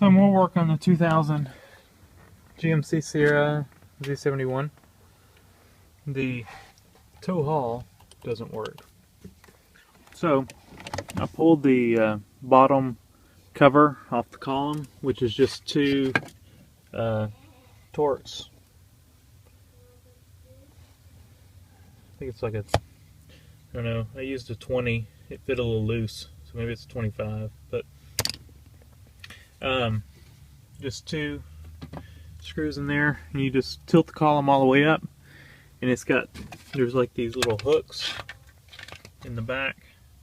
Some more work on the 2000 GMC Sierra Z71. The tow haul doesn't work. So I pulled the bottom cover off the column, which is just two Torx. I think it's like a, I don't know, I used a 20. It fit a little loose, so maybe it's a 25, but just two screws in there, and you just tilt the column all the way up, and it's got, there's like these little hooks in the back.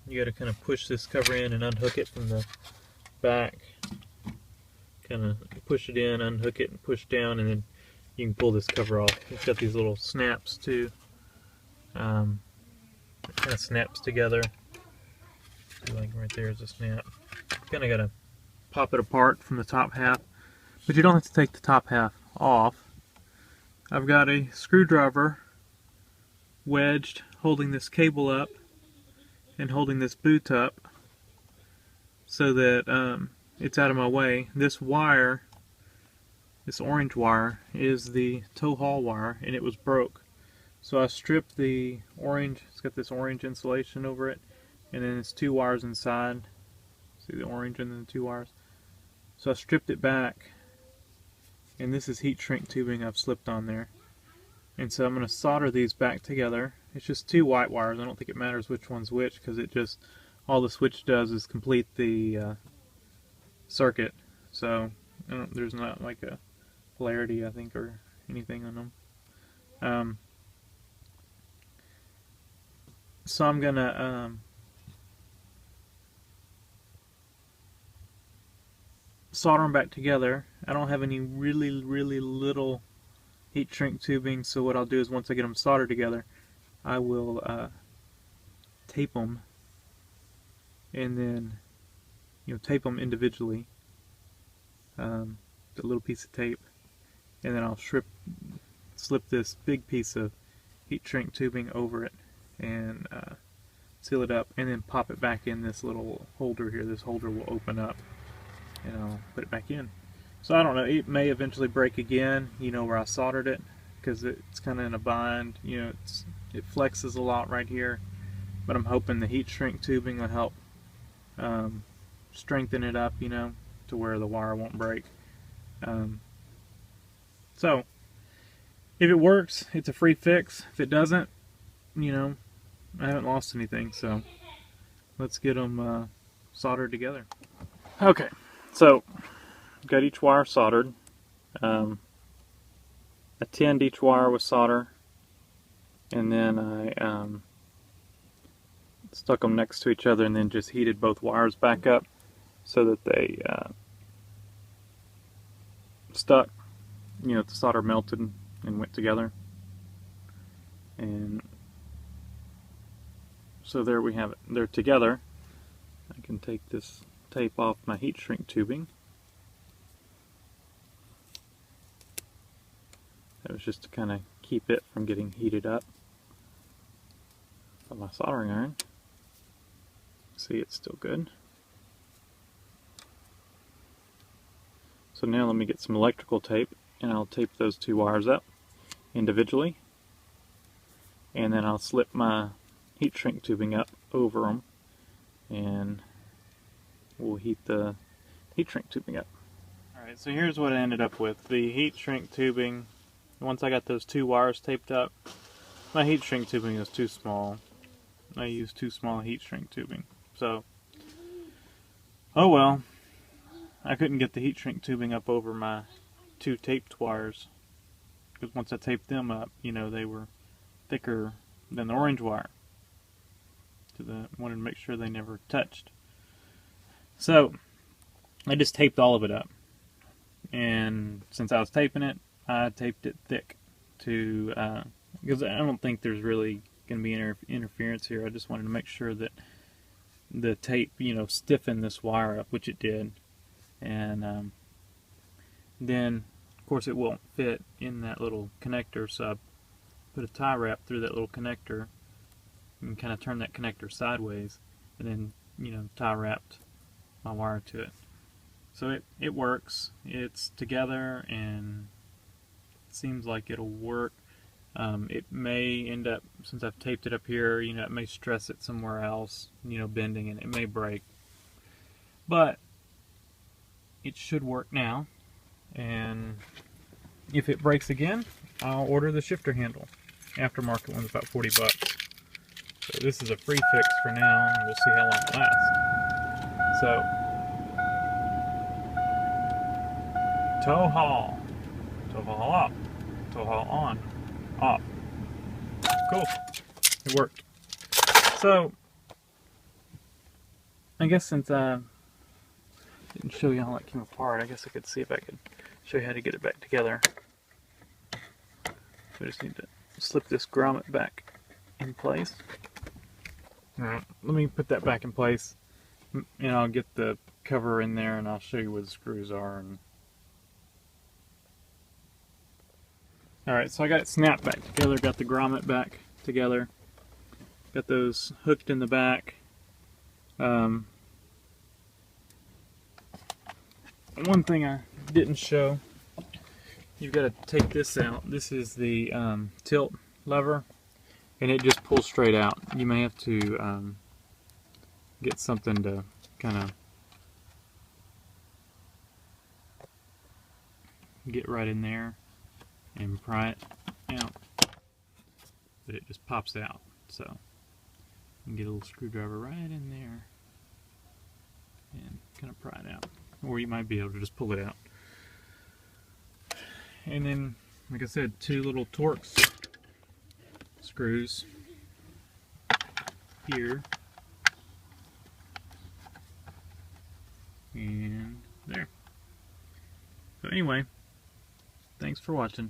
You got to kind of push this cover in and unhook it from the back, kind of push it in, unhook it, and push down, and then you can pull this cover off. It's got these little snaps too. It kind of snaps together. Like right there is a snap. Kind of got to pop it apart from the top half, but you don't have to take the top half off. I've got a screwdriver wedged holding this cable up and holding this boot up so that it's out of my way. This wire, this orange wire, is the tow haul wire, and it was broke. So I stripped the orange, it's got this orange insulation over it, and then it's two wires inside. See the orange and then the two wires. So I stripped it back, and this is heat shrink tubing I've slipped on there. And so I'm going to solder these back together. It's just two white wires. I don't think it matters which one's which, because it just, all the switch does is complete the circuit. So there's not like a polarity, I think, or anything on them. So I'm going to solder them back together. I don't have any really little heat shrink tubing, so what I'll do is once I get them soldered together, I will tape them, and then tape them individually, a little piece of tape, and then I'll slip this big piece of heat shrink tubing over it and seal it up, and then pop it back in this little holder here. This holder will open up, and I'll put it back in. So I don't know, it may eventually break again, where I soldered it, because it's kind of in a bind. It flexes a lot right here, but I'm hoping the heat shrink tubing will help strengthen it up, to where the wire won't break. So if it works, it's a free fix. If it doesn't, I haven't lost anything. So let's get them soldered together. Okay, so got each wire soldered. I tinned each wire with solder, and then I stuck them next to each other, and then just heated both wires back up so that they stuck. The solder melted and went together. And so there we have it. They're together. I can take this tape off my heat shrink tubing. That was just to kind of keep it from getting heated up on my soldering iron. See, it's still good. So now let me get some electrical tape, and I'll tape those two wires up individually, and then I'll slip my heat shrink tubing up over them, and we'll heat the heat shrink tubing up. Alright, so here's what I ended up with. The heat shrink tubing, once I got those two wires taped up, my heat shrink tubing is too small. I used too small heat shrink tubing. So, oh well. I couldn't get the heat shrink tubing up over my two taped wires, because once I taped them up, they were thicker than the orange wire. So I wanted to make sure they never touched. So I just taped all of it up, and since I was taping it, I taped it thick to because I don't think there's really going to be any interference here. I just wanted to make sure that the tape stiffened this wire up, which it did. And then of course it won't fit in that little connector, so I put a tie wrap through that little connector and kind of turn that connector sideways, and then tie wrapped my wire to it. So it works. It's together and it seems like it'll work. It may end up, since I've taped it up here, you know, it may stress it somewhere else, you know, bending, and it may break. But it should work now. And if it breaks again, I'll order the shifter handle. Aftermarket one's about 40 bucks. So this is a free fix for now, and we'll see how long it lasts. So, tow haul. Tow haul up. Tow haul on. Off. Cool. It worked. So, I guess since I didn't show you how it came apart, I guess I could see if I could show you how to get it back together. So I just need to slip this grommet back in place. Alright, let me put that back in place, and I'll get the cover in there and I'll show you where the screws are. Alright, so I got it snapped back together, got the grommet back together, got those hooked in the back. One thing I didn't show, you've got to take this out. This is the tilt lever, and it just pulls straight out. You may have to get something to kind of get right in there and pry it out, but it just pops out. So you can get a little screwdriver right in there and kind of pry it out, or you might be able to just pull it out. And then, like I said, two little Torx screws here and there. So anyway, thanks for watching.